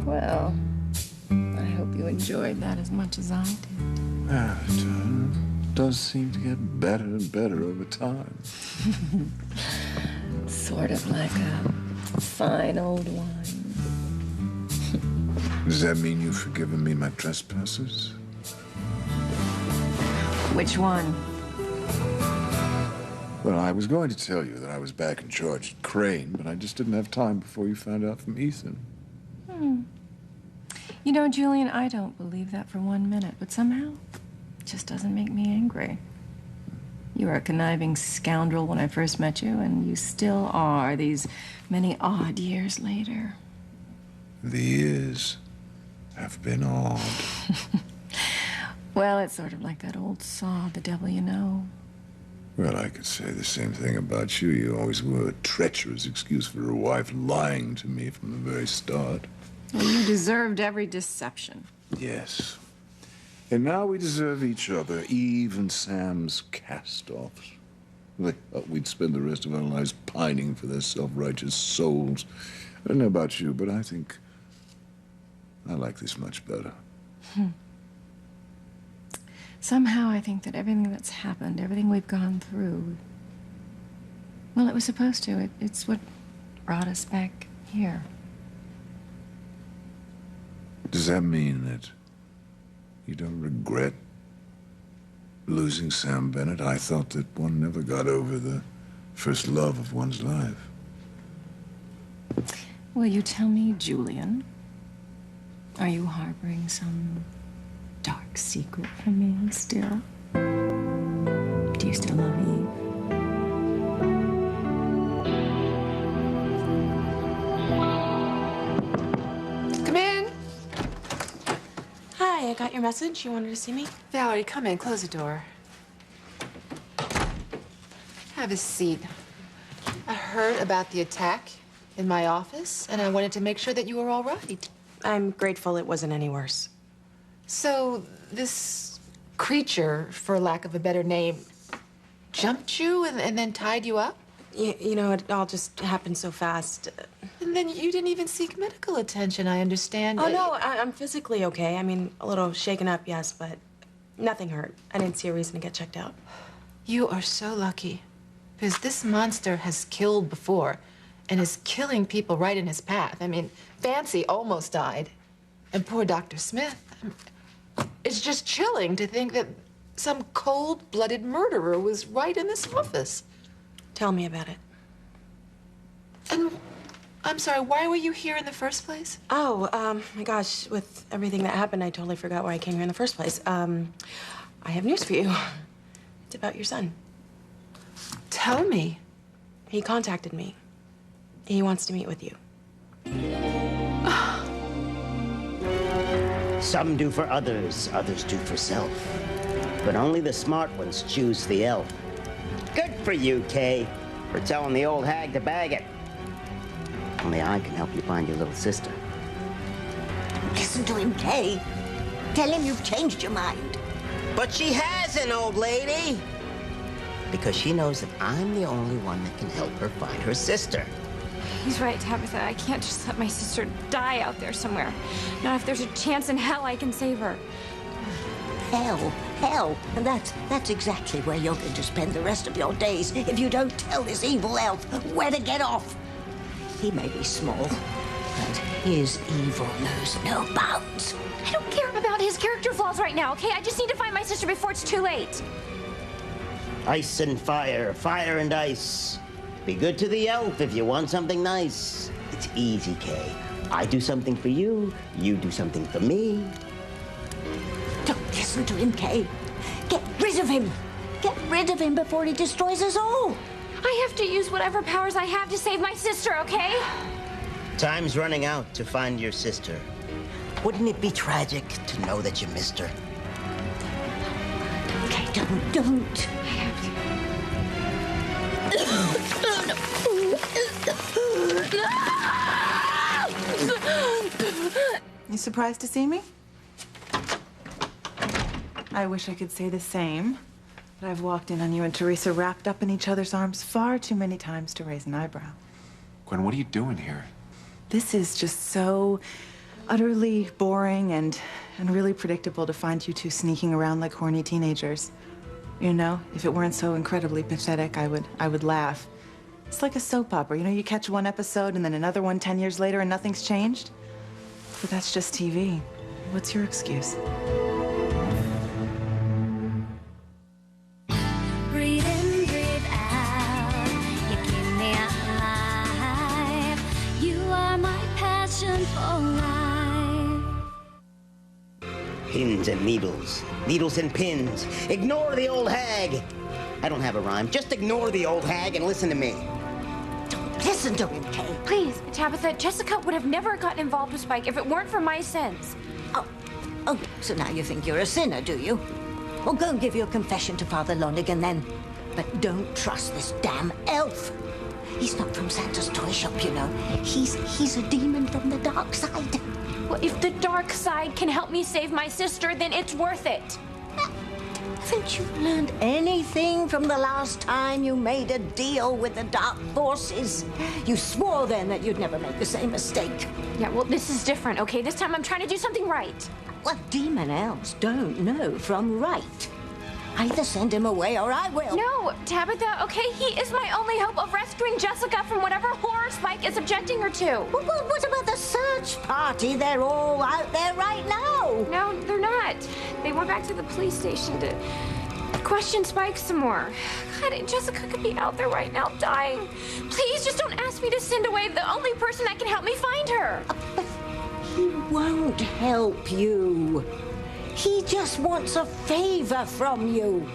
Well, I hope you enjoyed that as much as I did. It does seem to get better and better over time. Sort of like a fine old wine. Does that mean you've forgiven me my trespasses? Which one? Well, I was going to tell you that I was back in charge at Crane, but I just didn't have time before you found out from Ethan. You know, Julian, I don't believe that for 1 minute, but somehow it just doesn't make me angry. You were a conniving scoundrel when I first met you, and you still are these many odd years later. The years have been odd. Well, it's sort of like that old saw, the devil you know. Well, I could say the same thing about you. You always were a treacherous excuse for a wife, lying to me from the very start. Well, you deserved every deception. Yes. And now we deserve each other, Eve and Sam's cast-offs. They thought we'd spend the rest of our lives pining for their self-righteous souls. I don't know about you, but I think I like this much better. Somehow I think that everything that's happened, everything we've gone through, well, it was supposed to. It's what brought us back here. Does that mean that you don't regret losing Sam Bennett? I thought that one never got over the first love of one's life. Will you tell me, Julian, are you harboring some dark secret from me still? Do you still love Eve? Come in. Hi, I got your message. You wanted to see me? Valerie, come in. Close the door. Have a seat. I heard about the attack in my office, and I wanted to make sure that you were all right. I'm grateful it wasn't any worse. So this creature, for lack of a better name, jumped you and then tied you up? You know, it all just happened so fast. And then you didn't even seek medical attention, I understand. Oh, no, I'm physically okay. I mean, a little shaken up, yes, but nothing hurt. I didn't see a reason to get checked out. You are so lucky, because this monster has killed before and is killing people right in his path. I mean, Fancy almost died, and poor Dr. Smith. It's just chilling to think that some cold-blooded murderer was right in this office. Tell me about it. And I'm sorry, why were you here in the first place? Oh, my gosh, with everything that happened, I totally forgot why I came here in the first place. I have news for you. It's about your son. Tell me. He contacted me. He wants to meet with you. Some do for others, others do for self. But only the smart ones choose the elf. Good for you, Kay, for telling the old hag to bag it. Only I can help you find your little sister. Listen to him, Kay. Tell him you've changed your mind. But she hasn't, old lady. Because she knows that I'm the only one that can help her find her sister. He's right, Tabitha. I can't just let my sister die out there somewhere. Not if there's a chance in hell I can save her. Hell. And that's exactly where you're going to spend the rest of your days if you don't tell this evil elf where to get off. He may be small, but his evil knows no bounds. I don't care about his character flaws right now, okay? I just need to find my sister before it's too late. Ice and fire, fire and ice. Be good to the elf if you want something nice. It's easy, Kay. I do something for you, you do something for me. Don't listen to him, Kay. Get rid of him. Get rid of him before he destroys us all. I have to use whatever powers I have to save my sister, okay? Time's running out to find your sister. Wouldn't it be tragic to know that you missed her? Okay, don't. I have to. You surprised to see me? I wish I could say the same, but I've walked in on you and Teresa wrapped up in each other's arms far too many times to raise an eyebrow. Gwen, what are you doing here? This is just so utterly boring and really predictable to find you two sneaking around like horny teenagers. You know, if it weren't so incredibly pathetic, I would laugh. It's like a soap opera. You know, you catch one episode and then another one 10 years later and nothing's changed. But that's just TV. What's your excuse? Breathe in, breathe out. You keep me alive. You are my passion for life. Pins and needles. Needles and pins. Ignore the old hag. I don't have a rhyme. Just ignore the old hag and listen to me. Listen to him, Kay. Please, Tabitha, Jessica would have never gotten involved with Spike if it weren't for my sins. Oh, so now you think you're a sinner, do you? Well, go and give your confession to Father Lonigan then. But don't trust this damn elf. He's not from Santa's toy shop, you know. He's a demon from the dark side. Well, if the dark side can help me save my sister, then it's worth it. Haven't you learned anything from the last time you made a deal with the dark forces? You swore then that you'd never make the same mistake. Yeah, well, this is different, okay? This time I'm trying to do something right. Well, demon elves don't know from right. Either send him away or I will. No, Tabitha, okay? He is my only hope of rescuing Jessica from whatever horror Spike is subjecting her to. Well, what about the search party? They're all out there right now. No, they're not. They went back to the police station to question Spike some more. God, Jessica could be out there right now dying. Please, just don't ask me to send away the only person that can help me find her. But he won't help you. He just wants a favor from you.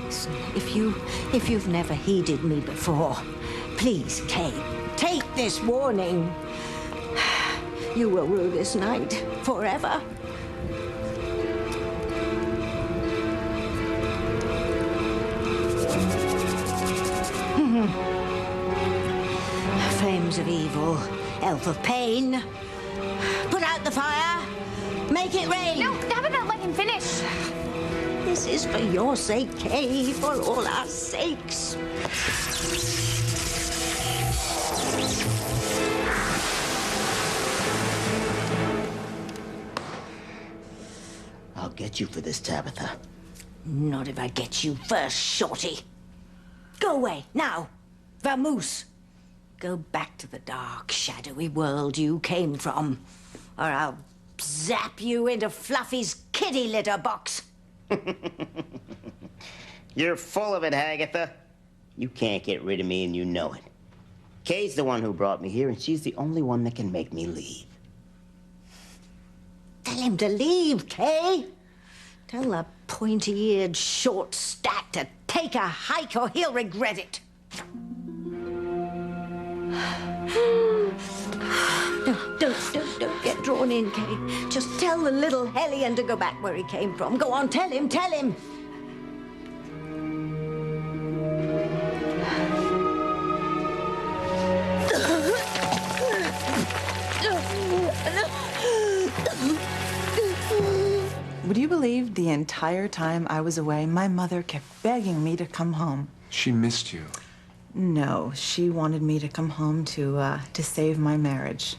Listen, if you've never heeded me before, please, Kay, take this warning. You will rue this night forever. Flames of evil, elf of pain. Put out the fire. Make it rain. No, Tabitha, let him finish. This is for your sake, Kay, for all our sakes. I'll get you for this, Tabitha. Not if I get you first, Shorty. Go away, now. Vamoose. Go back to the dark, shadowy world you came from, or I'll zap you into Fluffy's kitty litter box. You're full of it, Agatha. You can't get rid of me, and you know it. Kay's the one who brought me here, and she's the only one that can make me leave. Tell him to leave, Kay. Tell the pointy-eared short stack to take a hike or he'll regret it. Don't get drawn in, Kay. Just tell the little hellion to go back where he came from. Go on, tell him, tell him. Would you believe the entire time I was away, my mother kept begging me to come home? She missed you. No, she wanted me to come home to save my marriage.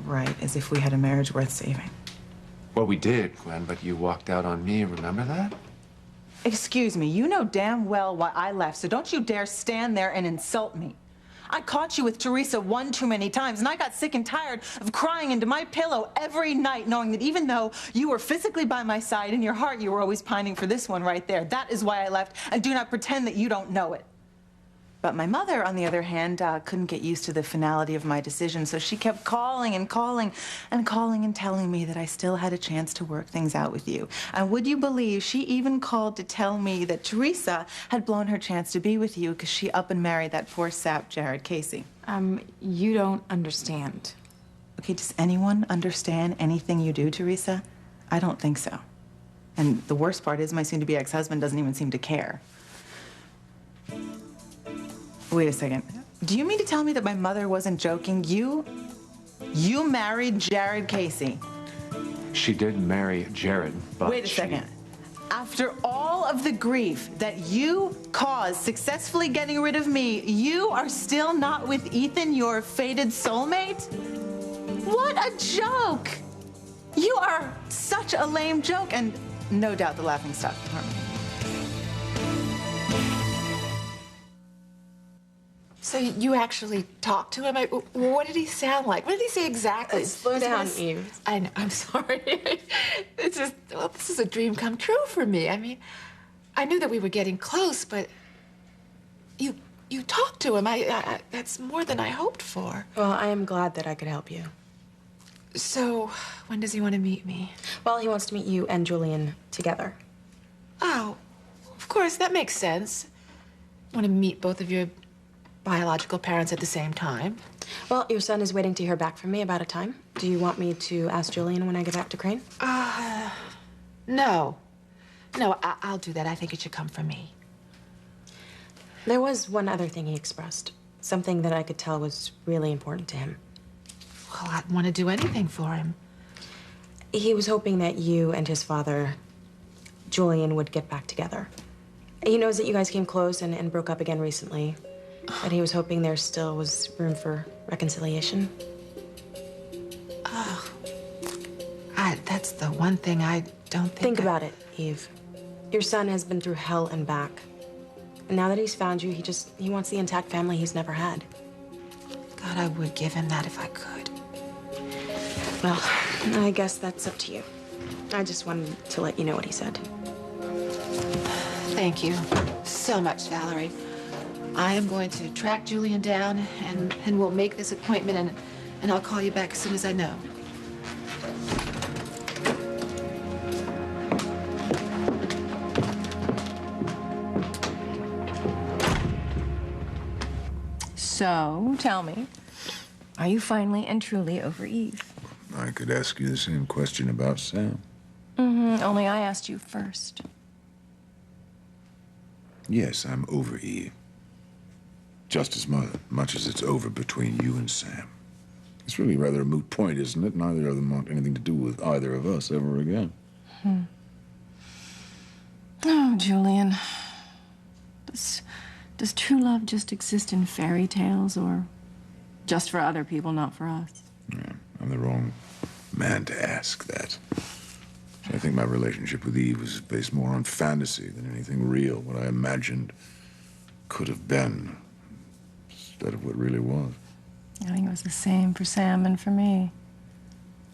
Right, as if we had a marriage worth saving. Well, we did, Gwen, but you walked out on me. Remember that? Excuse me, you know damn well why I left, so don't you dare stand there and insult me. I caught you with Teresa one too many times, and I got sick and tired of crying into my pillow every night, knowing that even though you were physically by my side, in your heart you were always pining for this one right there. That is why I left, and do not pretend that you don't know it. But my mother, on the other hand, couldn't get used to the finality of my decision, so she kept calling and calling and calling and telling me that I still had a chance to work things out with you. And would you believe she even called to tell me that Teresa had blown her chance to be with you because she up and married that poor sap, Jared Casey. You don't understand. Okay, does anyone understand anything you do, Teresa? I don't think so. And the worst part is my soon-to-be ex-husband doesn't even seem to care. Wait a second. Do you mean to tell me that my mother wasn't joking? You married Jared Casey. She did marry Jared, but Wait a second. After all of the grief that you caused successfully getting rid of me, you are still not with Ethan, your fated soulmate? What a joke! You are such a lame joke, and no doubt the laughing stock of harmony. So you actually talked to him? What did he sound like? What did he say exactly? Slow down, Eve. I know, I'm sorry. It's just, well, this is a dream come true for me. I mean, I knew that we were getting close, but you talked to him. That's more than I hoped for. Well, I am glad that I could help you. So, when does he want to meet me? Well, he wants to meet you and Julian together. Oh, of course, that makes sense. Want to meet both of your biological parents at the same time? Well, your son is waiting to hear back from me about a time. Do you want me to ask Julian when I get back to Crane? No. No, I'll do that. I think it should come from me. There was one other thing he expressed. Something that I could tell was really important to him. Well, I'd want to do anything for him. He was hoping that you and his father, Julian, would get back together. He knows that you guys came close and broke up again recently. But he was hoping there still was room for reconciliation. Oh. That's the one thing I don't Think about it, Eve. Your son has been through hell and back. And now that he's found you, he wants the intact family he's never had. God, I would give him that if I could. Well, I guess that's up to you. I just wanted to let you know what he said. Thank you so much, Valerie. I am going to track Julian down, and we'll make this appointment, and I'll call you back as soon as I know. So, tell me, are you finally and truly over Eve? I could ask you the same question about Sam. Only I asked you first. Yes, I'm over Eve. Just as much as it's over between you and Sam. It's really rather a moot point, isn't it? Neither of them want anything to do with either of us ever again. Oh, Julian. Does true love just exist in fairy tales, or just for other people, not for us? Yeah, I'm the wrong man to ask that. I think my relationship with Eve was based more on fantasy than anything real, what I imagined could have been, instead of what really was. I think it was the same for Sam and for me.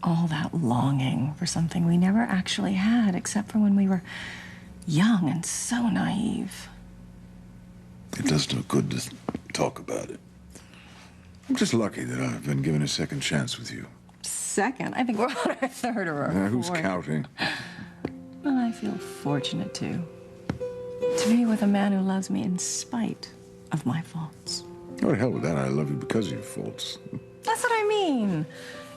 All that longing for something we never actually had, except for when we were young and so naive. It does no good to talk about it. I'm just lucky that I've been given a second chance with you. Second? I think we're on our third or our Who's fourth. counting? Well, I feel fortunate to be with a man who loves me in spite of my faults. Oh, to hell with that. I love you because of your faults. That's what I mean.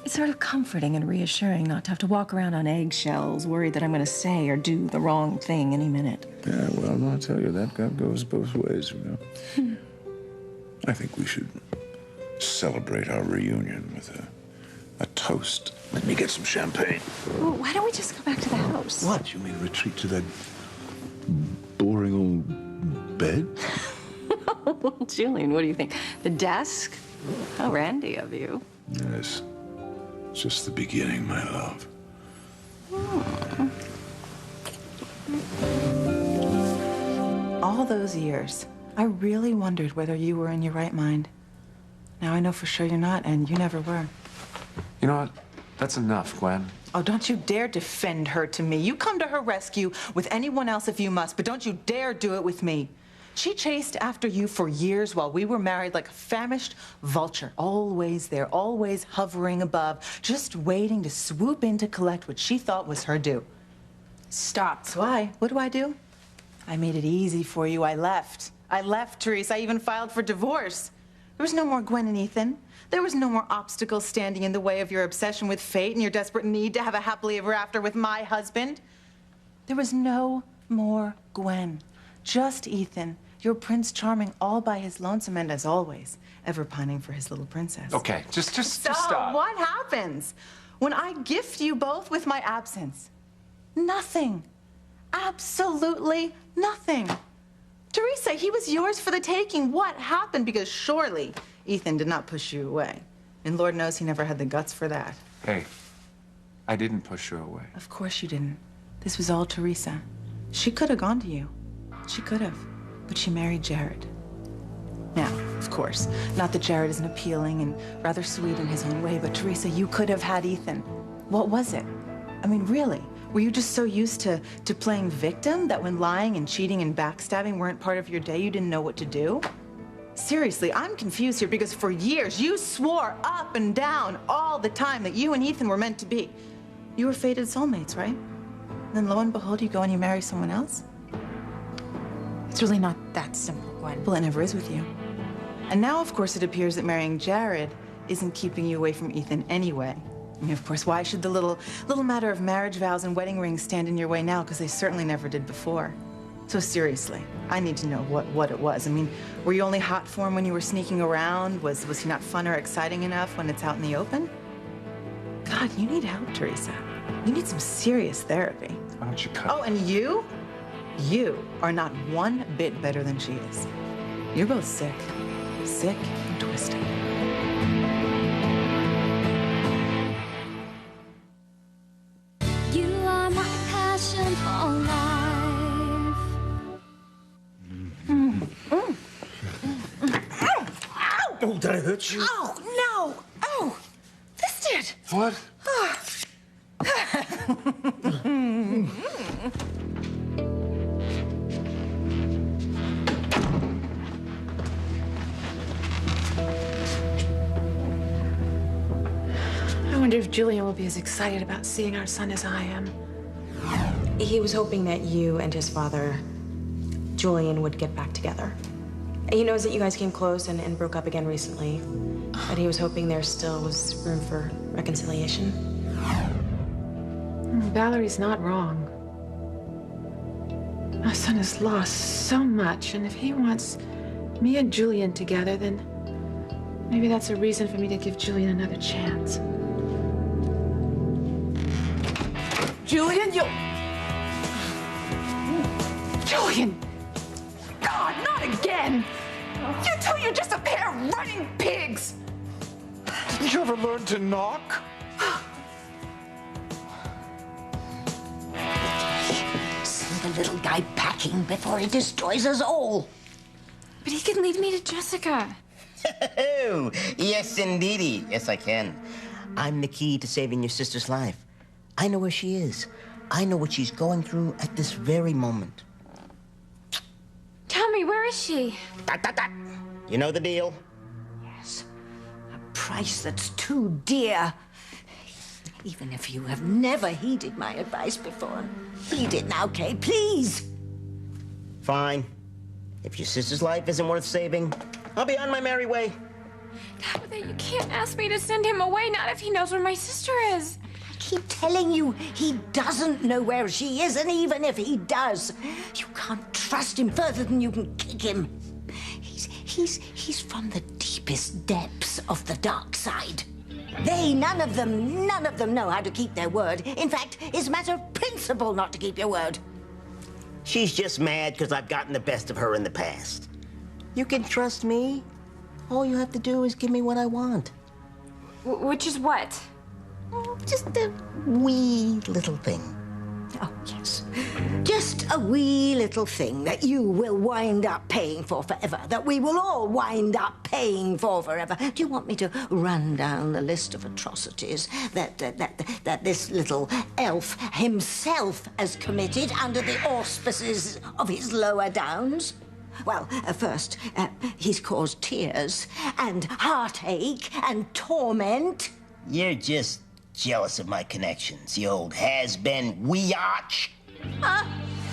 It's sort of comforting and reassuring not to have to walk around on eggshells, worried that I'm going to say or do the wrong thing any minute. Yeah, well, I'll tell you, that goes both ways, you know. I think we should celebrate our reunion with a toast. Let me get some champagne. Well, why don't we just go back to the house? What? You mean retreat to that boring old bed? Well, Julian, what do you think? The desk? How randy of you. Yes. Just the beginning, my love. All those years, I really wondered whether you were in your right mind. Now I know for sure you're not, and you never were. You know what? That's enough, Gwen. Oh, don't you dare defend her to me. You come to her rescue with anyone else if you must, but don't you dare do it with me. She chased after you for years while we were married like a famished vulture, always there, always hovering above, just waiting to swoop in to collect what she thought was her due. Stop. So what do? I made it easy for you. I left, Therese. I even filed for divorce. There was no more Gwen and Ethan. There was no more obstacles standing in the way of your obsession with fate and your desperate need to have a happily ever after with my husband. There was no more Gwen, just Ethan, your Prince Charming, all by his lonesome and, as always, ever pining for his little princess. Okay, just So stop. what happens when I gift you both with my absence? Nothing. Absolutely nothing. Teresa, he was yours for the taking. What happened? Because surely Ethan did not push you away. And Lord knows he never had the guts for that. Hey, I didn't push her away. Of course you didn't. This was all Teresa. She could have gone to you. She could have. But she married Jared. Now, of course, not that Jared isn't appealing and rather sweet in his own way, but Teresa, you could have had Ethan. What was it? I mean, really? Were you just so used to playing victim that when lying and cheating and backstabbing weren't part of your day, you didn't know what to do? Seriously, I'm confused here because for years you swore up and down all the time that you and Ethan were meant to be. You were fated soulmates, right? And then lo and behold, you go and you marry someone else? It's really not that simple, Gwen. Well, it never is with you. And now, of course, it appears that marrying Jared isn't keeping you away from Ethan anyway. I mean, of course, why should the little matter of marriage vows and wedding rings stand in your way now? Because they certainly never did before. So seriously, I need to know what it was. I mean, were you only hot for him when you were sneaking around? Was he not fun or exciting enough when it's out in the open? God, you need help, Teresa. You need some serious therapy. Why don't you cut? Oh, and you are not one bit better than she is. You're both sick. Sick and twisted. You are my passion for life. Oh, did I hurt you? Oh, no! Oh, this did. What? I wonder if Julian will be as excited about seeing our son as I am. He was hoping that you and his father, Julian, would get back together. He knows that you guys came close and broke up again recently, but he was hoping there still was room for reconciliation. Valerie's not wrong. My son has lost so much, and if he wants me and Julian together, then maybe that's a reason for me to give Julian another chance. Julian, you... Julian! God, not again! You two, you're just a pair of running pigs! Did you ever learn to knock? Send the little guy packing before he destroys us all. But he can lead me to Jessica. Oh, yes, indeedy. Yes, I can. I'm the key to saving your sister's life. I know where she is. I know what she's going through at this very moment. Tell me, where is she? Dot, dot, dot. You know the deal. Yes, a price that's too dear. Even if you have never heeded my advice before, heed it now, Kay, please. Fine. If your sister's life isn't worth saving, I'll be on my merry way. But you can't ask me to send him away, not if he knows where my sister is. I keep telling you, he doesn't know where she is, and even if he does, you can't trust him further than you can kick him. He's from the deepest depths of the dark side. They, none of them know how to keep their word. In fact, it's a matter of principle not to keep your word. She's just mad because I've gotten the best of her in the past. You can trust me. All you have to do is give me what I want. Which is what? Just a wee little thing. Oh, yes. Just a wee little thing that you will wind up paying for forever, that we will all wind up paying for forever. Do you want me to run down the list of atrocities that this little elf himself has committed under the auspices of his lower downs? Well, first, he's caused tears and heartache and torment. You're just jealous of my connections, you old has-been weearch.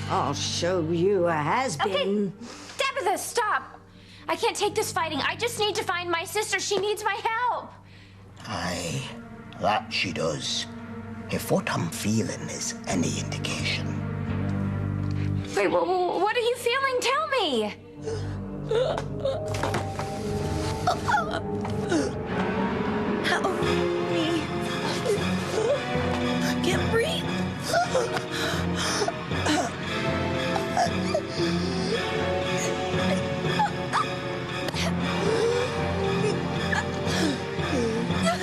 I'll show you a has-been. Okay, Tabitha, stop. I can't take this fighting. I just need to find my sister. She needs my help. Aye, that she does. If what I'm feeling is any indication. Wait, what are you feeling? Tell me. Help me. I can't breathe.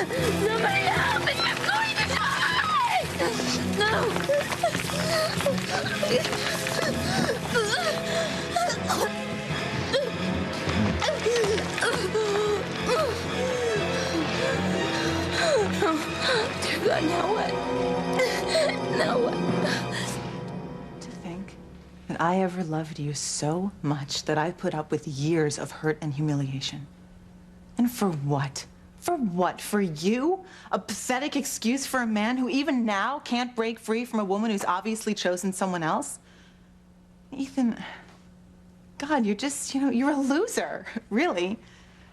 Somebody help me! I'm going to die! Dear God, now what? Now what? To think that I ever loved you so much that I put up with years of hurt and humiliation. And for what? For what? For you? A pathetic excuse for a man who even now can't break free from a woman who's obviously chosen someone else? Ethan, God, you're just, you're a loser, really.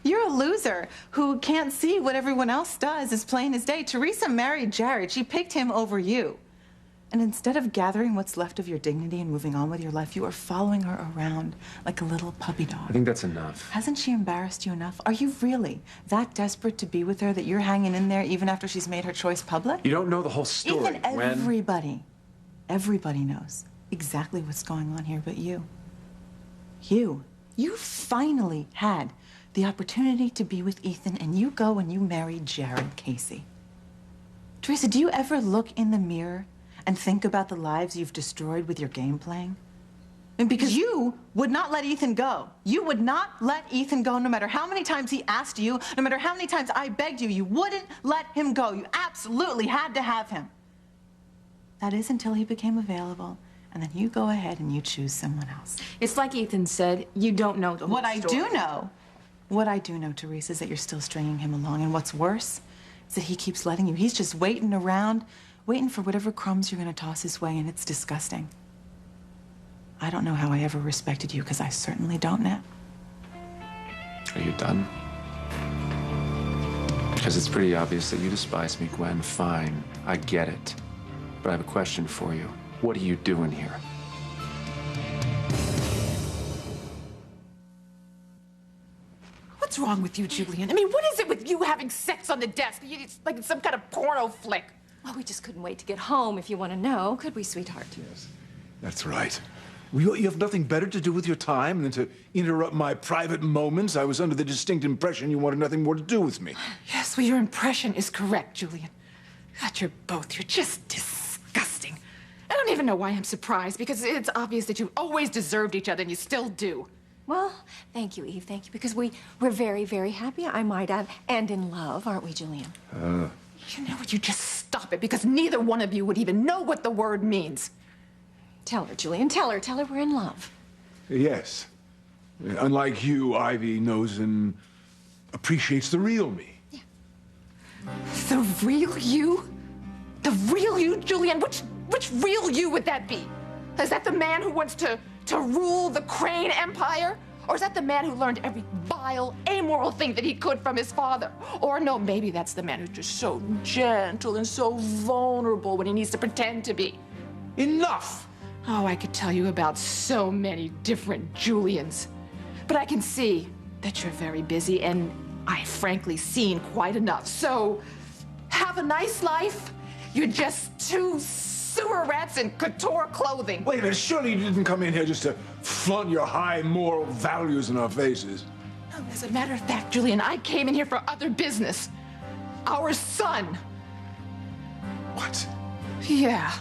You're a loser who can't see what everyone else does as plain as day. Teresa married Jared. She picked him over you. And instead of gathering what's left of your dignity and moving on with your life, you are following her around like a little puppy dog. I think that's enough. Hasn't she embarrassed you enough? Are you really that desperate to be with her that you're hanging in there even after she's made her choice public? You don't know the whole story, Ethan, everybody knows exactly what's going on here but you. You finally had the opportunity to be with Ethan, and you go and you marry Jared Casey. Teresa, do you ever look in the mirror and think about the lives you've destroyed with your game playing? And because you would not let Ethan go. You would not let Ethan go no matter how many times he asked you, no matter how many times I begged you. You wouldn't let him go. You absolutely had to have him. That is until he became available. And then you go ahead and you choose someone else. It's like Ethan said, you don't know the whole What I story. do know, Teresa, is that you're still stringing him along. And what's worse is that he keeps letting you. He's just waiting around, waiting for whatever crumbs you're going to toss his way, and it's disgusting. I don't know how I ever respected you, because I certainly don't now. Are you done? Because it's pretty obvious that you despise me, Gwen. Fine, I get it. But I have a question for you. What are you doing here? What's wrong with you, Julian? I mean, what is it with you having sex on the desk? It's like it's some kind of porno flick. Well, we just couldn't wait to get home, if you want to know, could we, sweetheart? Yes, that's right. You have nothing better to do with your time than to interrupt my private moments. I was under the distinct impression you wanted nothing more to do with me. Yes, well, your impression is correct, Julian. God, you're just disgusting. I don't even know why I'm surprised, because it's obvious that you've always deserved each other, and you still do. Well, thank you, Eve, thank you, because we're very, very happy, I might add, and in love, aren't we, Julian? You know what, you just stop it, because neither one of you would even know what the word means. Tell her, Julian, tell her we're in love. Yes. Unlike you, Ivy knows and appreciates the real me. Yeah. The real you? The real you, Julian? Which real you would that be? Is that the man who wants to rule the Crane Empire? Or is that the man who learned every vile, amoral thing that he could from his father? Or no, maybe that's the man who's just so gentle and so vulnerable when he needs to pretend to be. Enough! Oh, I could tell you about so many different Julians. But I can see that you're very busy, and I've frankly seen quite enough. So, have a nice life. You're just two sewer rats in couture clothing. Wait a minute, surely you didn't come in here just to flaunt your high moral values in our faces. No, as a matter of fact, Julian, I came in here for other business. Our son. What? Yeah.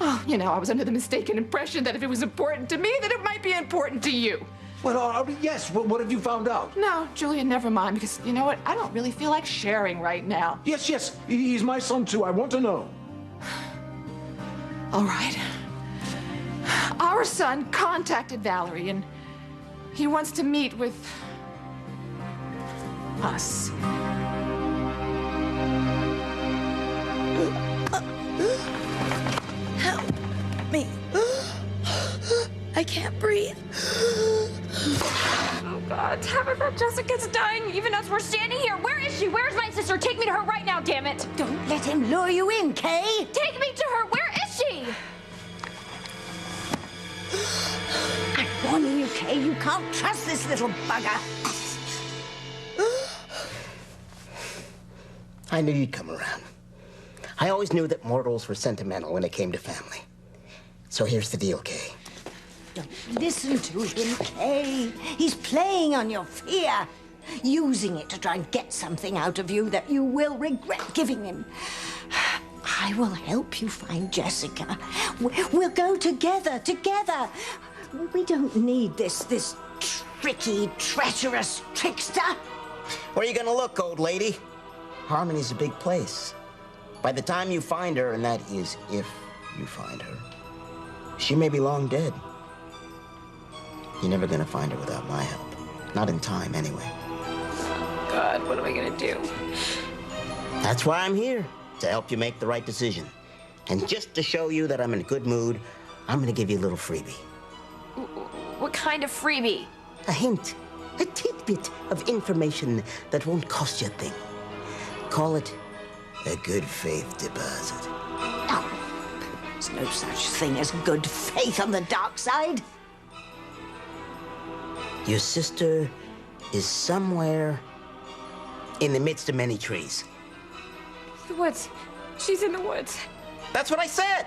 Oh, I was under the mistaken impression that if it was important to me, that it might be important to you. Well, yes, what have you found out? No, Julian, never mind, because you know what? I don't really feel like sharing right now. Yes, he's my son too. I want to know. All right. Our son contacted Valerie, and he wants to meet with us. Help me. I can't breathe. Oh, God. Tabitha, Jessica's dying even as we're standing here. Where is she? Where's my sister? Take me to her right now, damn it. Don't let him lure you in, Kay. Take me to her. Where is she? I'm warning you, Kay. You can't trust this little bugger. I knew you'd come around. I always knew that mortals were sentimental when it came to family. So here's the deal, Kay. Don't listen to him, Kay. He's playing on your fear. using it to try and get something out of you that you will regret giving him. I will help you find Jessica. We'll go together. We don't need this tricky, treacherous trickster. Where are you gonna look, old lady? Harmony's a big place. By the time you find her, and that is if you find her, she may be long dead. You're never gonna find her without my help. Not in time, anyway. God, what am I gonna do? That's why I'm here, to help you make the right decision. And just to show you that I'm in a good mood, I'm gonna give you a little freebie. What kind of freebie? A hint, a tidbit of information that won't cost you a thing. Call it a good faith deposit. No, there's no such thing as good faith on the dark side. Your sister is somewhere in the midst of many trees. The woods. She's in the woods. That's what I said.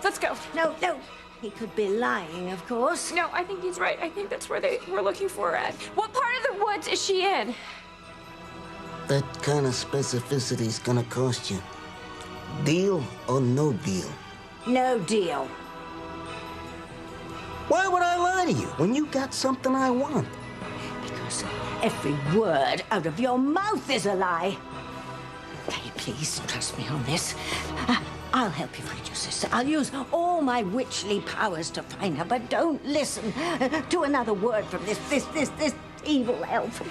Let's go. No. He could be lying, of course. No, I think he's right. I think that's where they were looking for her at. What part of the woods is she in? That kind of specificity's gonna cost you. Deal or no deal? No deal. Why would I lie to you when you got something I want? Because every word out of your mouth is a lie. Okay, please trust me on this. I'll help you find your sister. I'll use all my witchly powers to find her, but don't listen to another word from this evil elf.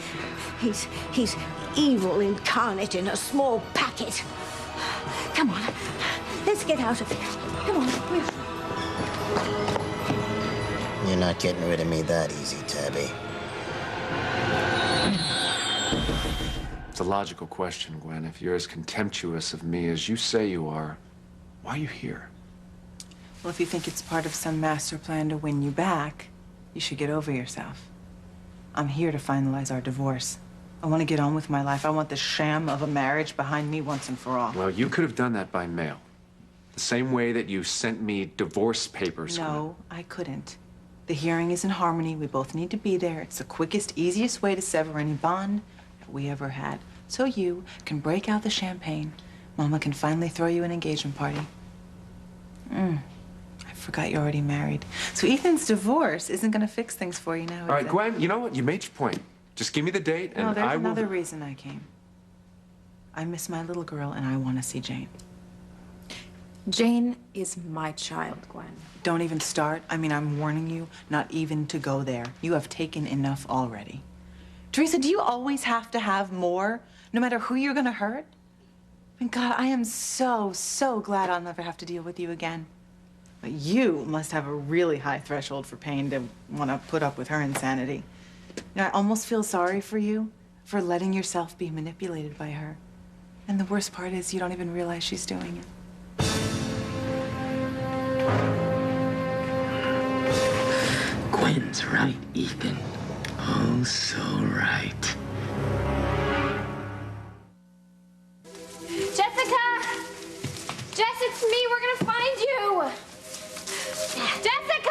He's evil incarnate in a small packet. Come on, let's get out of here. Come on. You're not getting rid of me that easy, Tabby. It's a logical question, Gwen. If you're as contemptuous of me as you say you are, why are you here? Well, if you think it's part of some master plan to win you back, you should get over yourself. I'm here to finalize our divorce. I want to get on with my life. I want the sham of a marriage behind me once and for all. Well, you could have done that by mail. The same way that you sent me divorce papers. No, I couldn't. The hearing is in Harmony. We both need to be there. It's the quickest, easiest way to sever any bond that we ever had. So you can break out the champagne. Mama can finally throw you an engagement party. I forgot you're already married. So Ethan's divorce isn't going to fix things for you now, All right, Gwen, you know what? You made your point. Just give me the date and No, there's I will... another reason I came. I miss my little girl and I want to see Jane. Jane is my child, Gwen. Don't even start. I mean, I'm warning you not even to go there. You have taken enough already. Teresa, do you always have to have more, no matter who you're going to hurt? And God, I am so glad I'll never have to deal with you again. But you must have a really high threshold for pain to want to put up with her insanity. You know, I almost feel sorry for you for letting yourself be manipulated by her. And the worst part is you don't even realize she's doing it. Gwen's right, Ethan. Oh, so right. Jessica! Jess, it's me. We're gonna find you. Jessica!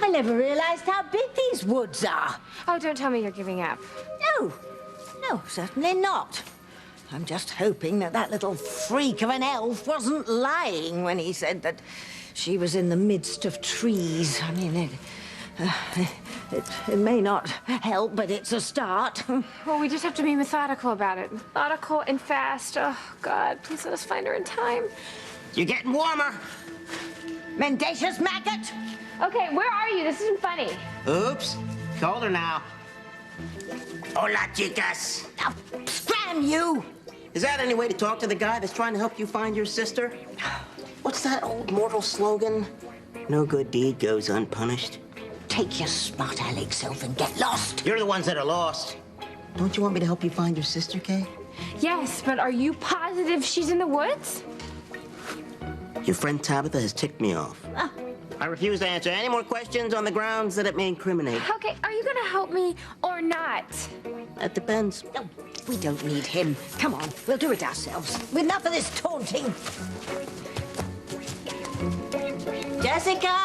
I never realized how big these woods are. Oh, don't tell me you're giving up. No, certainly not. I'm just hoping that little freak of an elf wasn't lying when he said that she was in the midst of trees. I mean, it may not help, but it's a start. Well, we just have to be methodical about it. Methodical and fast. Oh, God, please let us find her in time. You're getting warmer. Mendacious maggot! Okay, where are you? This isn't funny. Oops. Colder now. Hola, chicas. Now, scram you! Is that any way to talk to the guy that's trying to help you find your sister? What's that old mortal slogan? No good deed goes unpunished. Take your smart aleck self and get lost. You're the ones that are lost. Don't you want me to help you find your sister, Kay? Yes, but are you positive she's in the woods? Your friend Tabitha has ticked me off. I refuse to answer any more questions on the grounds that it may incriminate. Okay, are you gonna help me or not? That depends. No, we don't need him. Come on, we'll do it ourselves. Enough of this taunting. Jessica!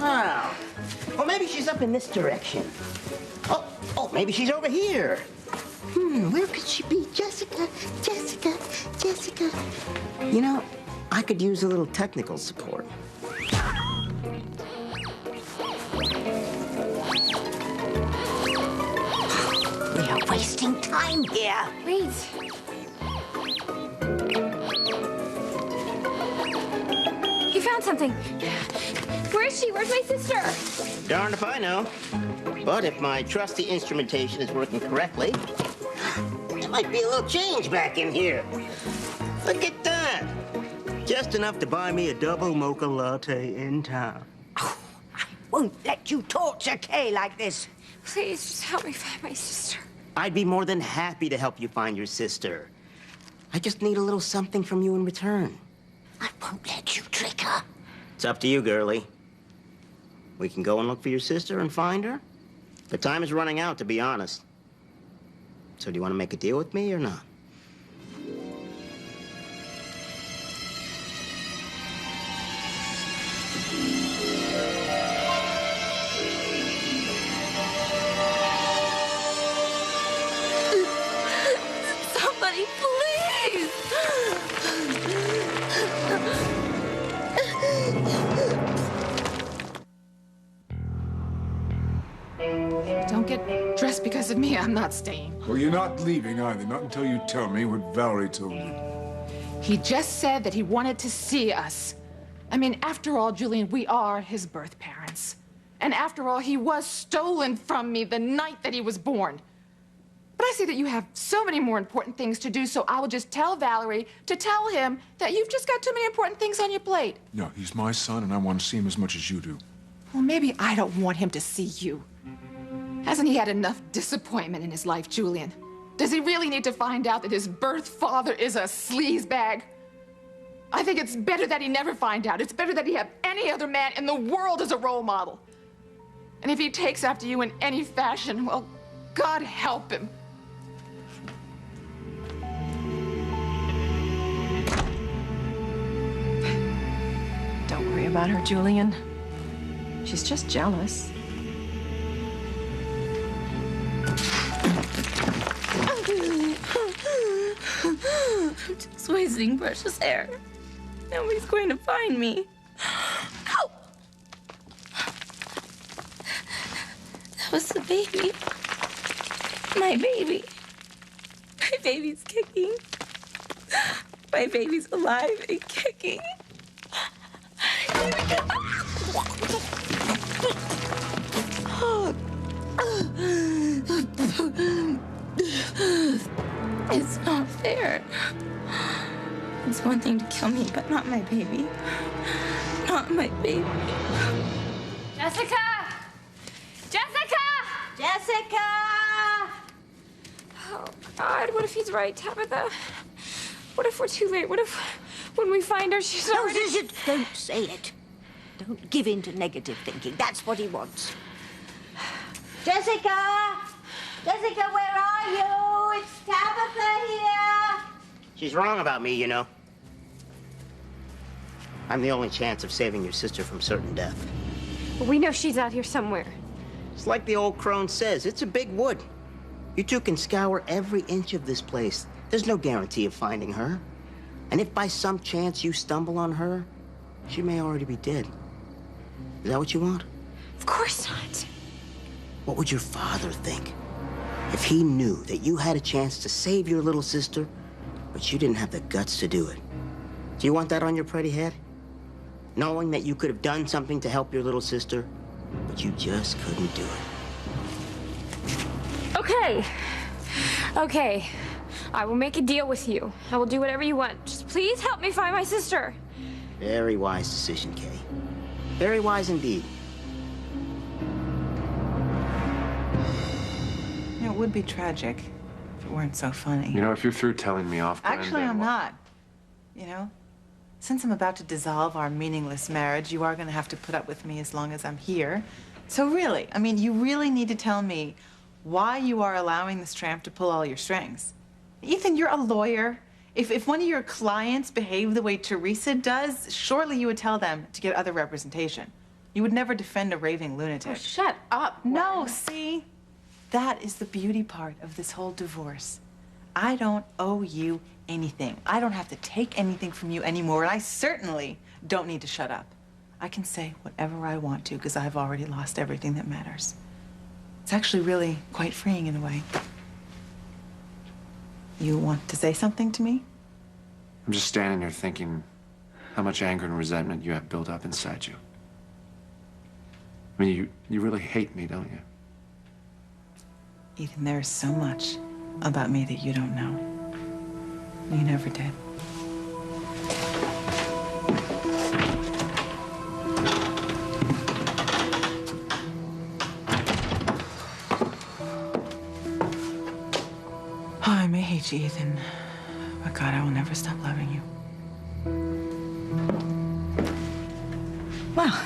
Wow. Well, maybe she's up in this direction. Oh, maybe she's over here. Where could she be? Jessica. You know, I could use a little technical support. We are wasting time here. Wait. You found something. Where is she? Where's my sister? Darned if I know. But if my trusty instrumentation is working correctly, there might be a little change back in here. Look at that. Just enough to buy me a double mocha latte in town. Oh, I won't let you torture Kay like this. Please, just help me find my sister. I'd be more than happy to help you find your sister. I just need a little something from you in return. I won't let you trick her. It's up to you, girlie. We can go and look for your sister and find her. But time is running out, to be honest. So do you want to make a deal with me or not? Somebody, please! Don't get dressed because of me. I'm not staying. Well, you're not leaving either, not until you tell me what Valerie told you. He just said that he wanted to see us. I mean, after all, Julian, we are his birth parents. And after all, he was stolen from me the night that he was born. But I see that you have so many more important things to do, so I will just tell Valerie to tell him that you've just got too many important things on your plate. No, he's my son, and I want to see him as much as you do. Well, maybe I don't want him to see you. Hasn't he had enough disappointment in his life, Julian? Does he really need to find out that his birth father is a sleazebag? I think it's better that he never find out. It's better that he have any other man in the world as a role model. And if he takes after you in any fashion, well, God help him. Don't worry about her, Julian. She's just jealous. I'm just wasting precious air. Nobody's going to find me. Ow! That was the baby. My baby. My baby's kicking. My baby's alive and kicking. It's not fair. It's one thing to kill me, but not my baby. Not my baby. Jessica! Jessica! Jessica! Oh, God, what if he's right, Tabitha? What if we're too late? What if when we find her, she's already... Don't say it. Don't give in to negative thinking. That's what he wants. Jessica! Jessica, where are you? It's Tabitha here. She's wrong about me, you know. I'm the only chance of saving your sister from certain death. Well, we know she's out here somewhere. It's like the old crone says, it's a big wood. You two can scour every inch of this place. There's no guarantee of finding her. And if by some chance you stumble on her, she may already be dead. Is that what you want? Of course not. What would your father think if he knew that you had a chance to save your little sister, but you didn't have the guts to do it? Do you want that on your pretty head? Knowing that you could have done something to help your little sister, but you just couldn't do it. Okay. Okay. I will make a deal with you. I will do whatever you want. Just please help me find my sister. Very wise decision, Kay. Very wise indeed. You know, it would be tragic if it weren't so funny. You know, if you're through telling me off, Gwen, Actually, then I'm what? not. You know? Since I'm about to dissolve our meaningless marriage, you are going to have to put up with me as long as I'm here. So really, I mean, you really need to tell me why you are allowing this tramp to pull all your strings. Ethan, you're a lawyer. If one of your clients behaved the way Teresa does, surely you would tell them to get other representation. You would never defend a raving lunatic. Oh, shut up. No, see? That is the beauty part of this whole divorce. I don't owe you anything. I don't have to take anything from you anymore, and I certainly don't need to shut up. I can say whatever I want to because I've already lost everything that matters. It's actually really quite freeing in a way. You want to say something to me? I'm just standing there thinking how much anger and resentment you have built up inside you. I mean, you really hate me, don't you? Ethan, there is so much about me that you don't know. You never did. Oh, I may hate you, Ethan, but God, I will never stop loving you. Well,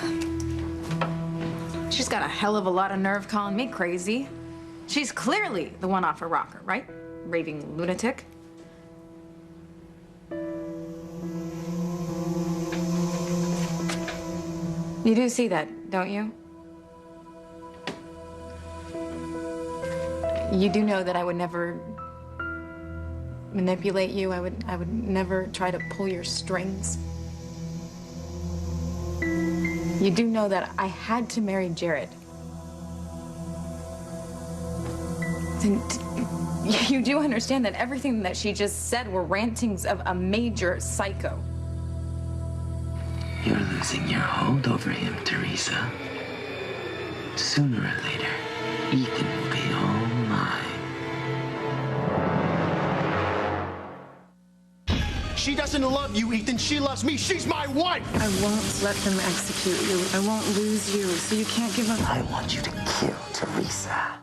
she's got a hell of a lot of nerve calling me crazy. She's clearly the one off her rocker, right? Raving lunatic. You do see that, don't you? You do know that I would never manipulate you. I would never try to pull your strings. You do know that I had to marry Jared. And you do understand that everything that she just said were rantings of a major psycho. You're losing your hold over him, Teresa. Sooner or later, Ethan will be all mine. She doesn't love you, Ethan. She loves me. She's my wife. I won't let them execute you. I won't lose you, so you can't give up. I want you to kill Teresa.